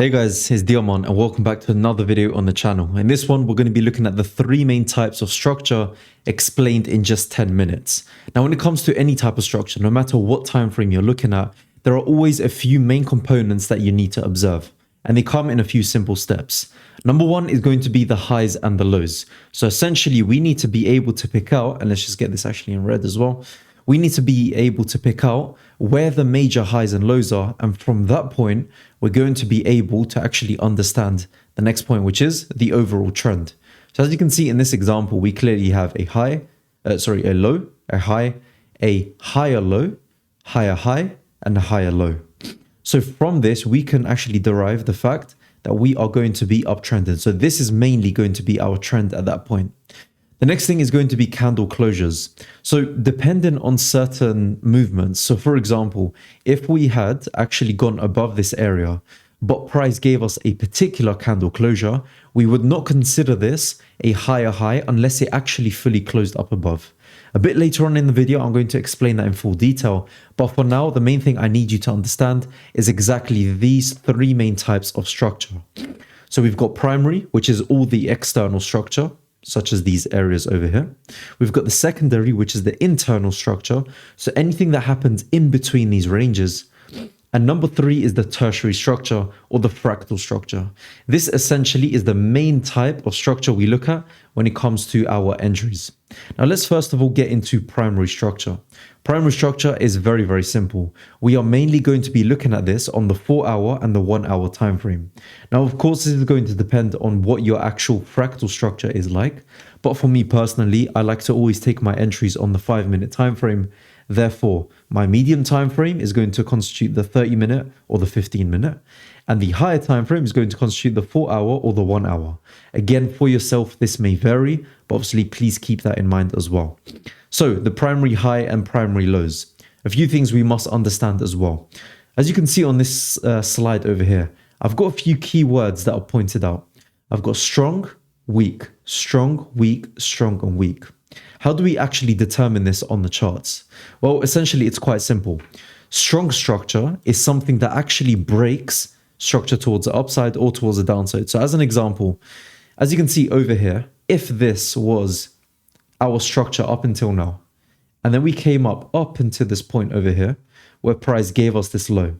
Hey guys, it's Diamant and welcome back to another video on the channel. In this one, we're going to be looking at the three main types of structure explained in just 10 minutes. Now, when it comes to any type of structure, no matter what time frame you're looking at, there are always a few main components that you need to observe, and they come in a few simple steps. Number one is going to be the highs and the lows. So essentially, we need to be able to pick out, and let's just get this actually in red as well. We need to be able to pick out where the major highs and lows are. And from that point, we're going to be able to actually understand the next point, which is the overall trend. So as you can see in this example, we clearly have a low, a high, a higher low, higher high, and a higher low. So from this, we can actually derive the fact that we are going to be uptrending. So this is mainly going to be our trend at that point. The next thing is going to be candle closures. So depending on certain movements, so for example, if we had actually gone above this area, but price gave us a particular candle closure, we would not consider this a higher high unless it actually fully closed up above. A bit later on in the video, I'm going to explain that in full detail. But for now, the main thing I need you to understand is exactly these three main types of structure. So we've got primary, which is all the external structure, such as these areas over here. We've got the secondary, which is the internal structure. So anything that happens in between these ranges. And number three is the tertiary structure or the fractal structure. This essentially is the main type of structure we look at when it comes to our entries. Now let's first of all get into primary structure. Primary structure is very, very simple. We are mainly going to be looking at this on the 4-hour and the 1-hour time frame. Now, of course, this is going to depend on what your actual fractal structure is like. But for me personally, I like to always take my entries on the 5-minute time frame. Therefore, my medium time frame is going to constitute the 30-minute or the 15-minute, and the higher time frame is going to constitute the 4-hour or the 1-hour. Again, for yourself, this may vary, but obviously please keep that in mind as well. So the primary high and primary lows. A few things we must understand as well. As you can see on this slide over here, I've got a few key words that are pointed out. I've got strong, weak, strong, and weak. How do we actually determine this on the charts? Well, essentially, it's quite simple. Strong structure is something that actually breaks structure towards the upside or towards the downside. So as an example, as you can see over here, if this was our structure up until now, and then we came up into this point over here, where price gave us this low.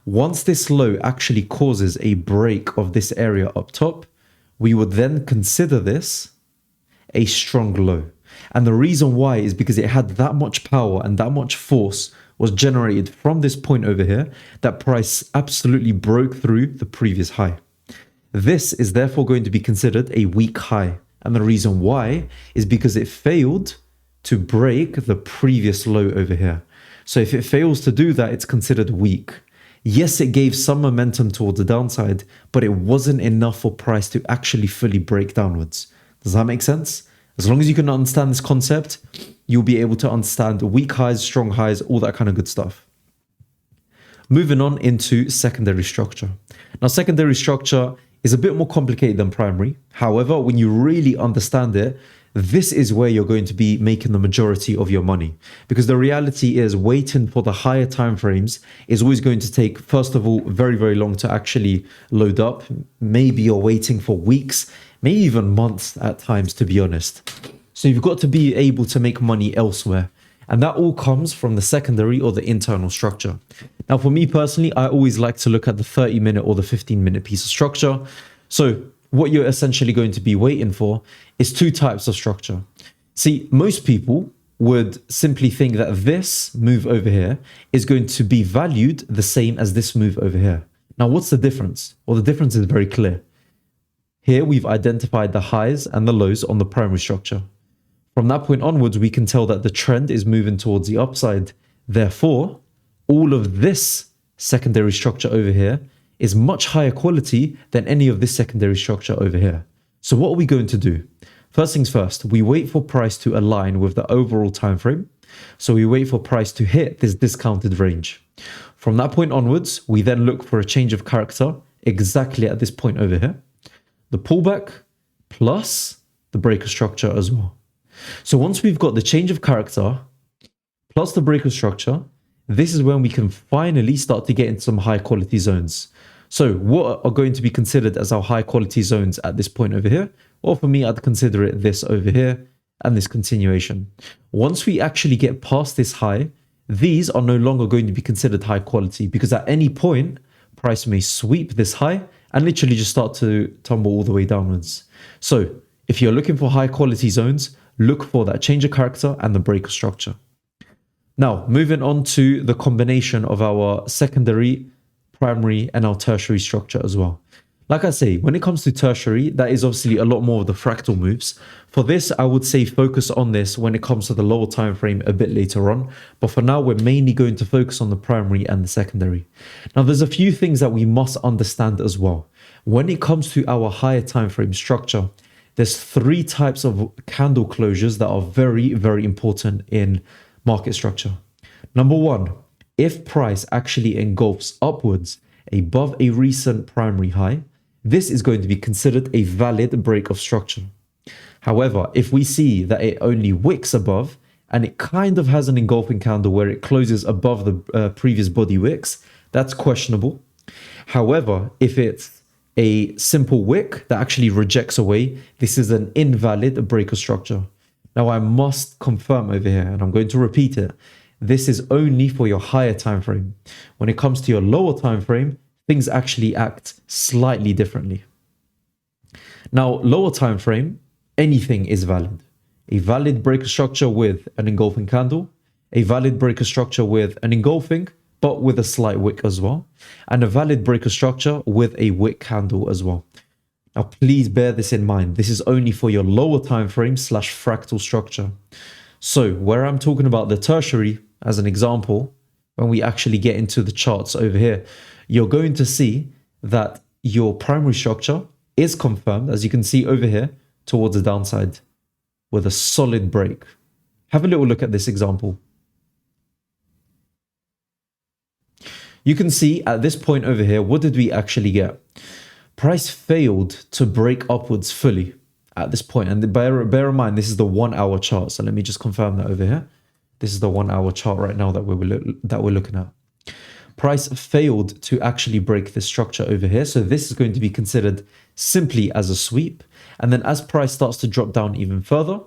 Once this low actually causes a break of this area up top, we would then consider this a strong low. And the reason why is because it had that much power and that much force was generated from this point over here that price absolutely broke through the previous high. This is therefore going to be considered a weak high. And the reason why is because it failed to break the previous low over here. So if it fails to do that, it's considered weak. Yes, it gave some momentum towards the downside, but it wasn't enough for price to actually fully break downwards. Does that make sense? As long as you can understand this concept, you'll be able to understand weak highs, strong highs, all that kind of good stuff. Moving on into secondary structure. Now, secondary structure is a bit more complicated than primary. However, when you really understand it, this is where you're going to be making the majority of your money. Because the reality is waiting for the higher time frames is always going to take, first of all, very, very long to actually load up. Maybe you're waiting for weeks, maybe even months at times, to be honest. So you've got to be able to make money elsewhere. And that all comes from the secondary or the internal structure. Now, for me personally, I always like to look at the 30-minute or the 15-minute piece of structure. So what you're essentially going to be waiting for is two types of structure. See, most people would simply think that this move over here is going to be valued the same as this move over here. Now, what's the difference? Well, the difference is very clear. Here, we've identified the highs and the lows on the primary structure. From that point onwards, we can tell that the trend is moving towards the upside. Therefore, all of this secondary structure over here is much higher quality than any of this secondary structure over here. So what are we going to do? First things first, we wait for price to align with the overall time frame. So we wait for price to hit this discounted range. From that point onwards, we then look for a change of character exactly at this point over here. The pullback plus the breaker structure as well. So once we've got the change of character plus the breaker structure, this is when we can finally start to get into some high quality zones. So what are going to be considered as our high quality zones at this point over here? Well, for me, I'd consider it this over here and this continuation. Once we actually get past this high, these are no longer going to be considered high quality because at any point, price may sweep this high and literally just start to tumble all the way downwards. So if you're looking for high quality zones, look for that change of character and the breaker structure. Now, moving on to the combination of our secondary, primary, and our tertiary structure as well. Like I say, when it comes to tertiary, that is obviously a lot more of the fractal moves. For this, I would say focus on this when it comes to the lower time frame a bit later on. But for now, we're mainly going to focus on the primary and the secondary. Now, there's a few things that we must understand as well. When it comes to our higher time frame structure, there's 3 types of candle closures that are very, very important in market structure. Number 1, if price actually engulfs upwards above a recent primary high, this is going to be considered a valid break of structure. However, if we see that it only wicks above and it kind of has an engulfing candle where it closes above the previous body wicks, that's questionable. However, if it's a simple wick that actually rejects away, this is an invalid breaker structure. Now, I must confirm over here, and I'm going to repeat it. This is only for your higher time frame. When it comes to your lower time frame, things actually act slightly differently. Now, lower time frame, anything is valid. A valid breaker structure with an engulfing candle, a valid breaker structure with an engulfing, but with a slight wick as well, and a valid breaker structure with a wick candle as well. Now, please bear this in mind. This is only for your lower time frame / fractal structure. So where I'm talking about the tertiary as an example, when we actually get into the charts over here, you're going to see that your primary structure is confirmed, as you can see over here, towards the downside with a solid break. Have a little look at this example. You can see at this point over here, what did we actually get? Price failed to break upwards fully at this point. And bear in mind, this is the 1 hour chart. So let me just confirm that over here. This is the 1 hour chart right now that we're looking at. Price failed to actually break this structure over here. So this is going to be considered simply as a sweep. And then as price starts to drop down even further,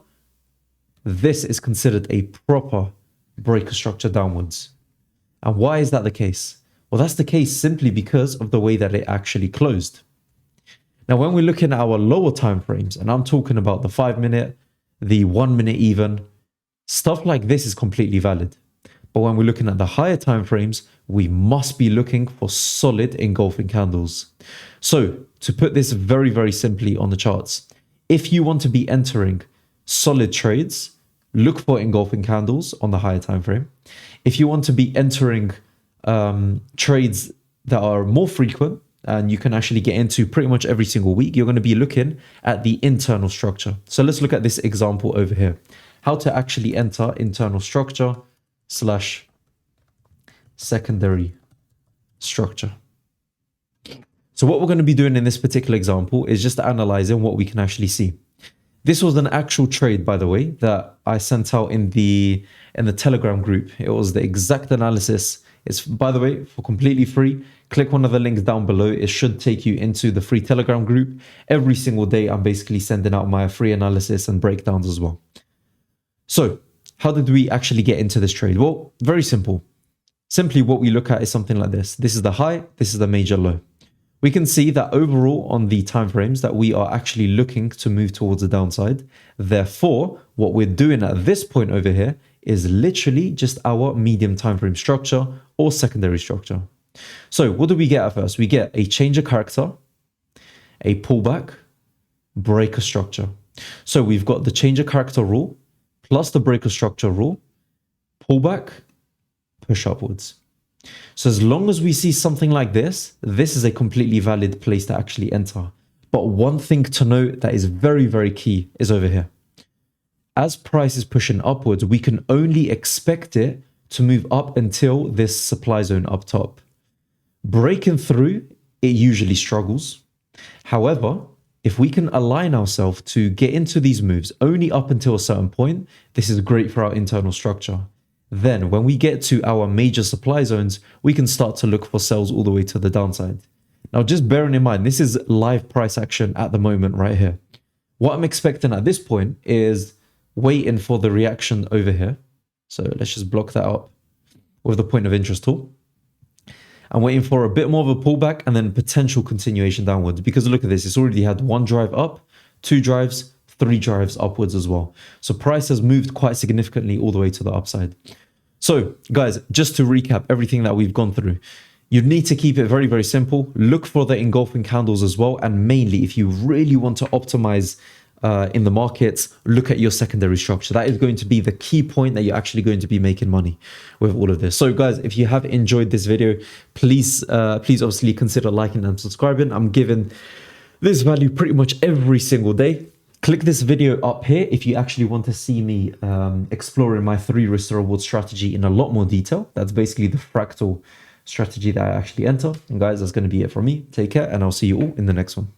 this is considered a proper breaker structure downwards. And why is that the case? Well, that's the case simply because of the way that it actually closed. Now, when we're looking at our lower time frames, and I'm talking about the 5 minute, the 1 minute even, stuff like this is completely valid. But when we're looking at the higher time frames, we must be looking for solid engulfing candles. So to put this very, very simply on the charts, if you want to be entering solid trades, look for engulfing candles on the higher time frame. If you want to be entering trades that are more frequent, and you can actually get into pretty much every single week, you're going to be looking at the internal structure. So let's look at this example over here. How to actually enter internal structure / secondary structure. So what we're going to be doing in this particular example is just analyzing what we can actually see. This was an actual trade, by the way, that I sent out in the Telegram group. It was the exact analysis. It's, by the way, for completely free. Click one of the links down below. It should take you into the free Telegram group. Every single day, I'm basically sending out my free analysis and breakdowns as well. So how did we actually get into this trade? Well, very simple. Simply what we look at is something like this. This is the high, this is the major low. We can see that overall on the timeframes that we are actually looking to move towards the downside. Therefore, what we're doing at this point over here is literally just our medium time frame structure or secondary structure. So what do we get at first? We get a change of character, a pullback, breaker structure. So we've got the change of character rule plus the breaker structure rule, pullback, push upwards. So as long as we see something like this, this is a completely valid place to actually enter. But one thing to note that is very, very key is over here. As price is pushing upwards, we can only expect it to move up until this supply zone up top. Breaking through, it usually struggles. However, if we can align ourselves to get into these moves only up until a certain point, this is great for our internal structure. Then when we get to our major supply zones, we can start to look for sells all the way to the downside. Now, just bearing in mind, this is live price action at the moment right here. What I'm expecting at this point is waiting for the reaction over here. So let's just block that up with the point of interest tool. I'm waiting for a bit more of a pullback and then potential continuation downwards, because look at this. It's already had one drive up, two drives, three drives upwards as well. So price has moved quite significantly all the way to the upside. So guys, just to recap everything that we've gone through, you need to keep it very, very simple. Look for the engulfing candles as well. And mainly, if you really want to optimize in the markets, look at your secondary structure. That is going to be the key point that you're actually going to be making money with all of this. So guys, if you have enjoyed this video, please obviously consider liking and subscribing. I'm giving this value pretty much every single day. Click this video up here if you actually want to see me exploring my 3 risk to reward strategy in a lot more detail. That's basically the fractal strategy that I actually enter. And guys, that's going to be it from me. Take care, and I'll see you all in the next one.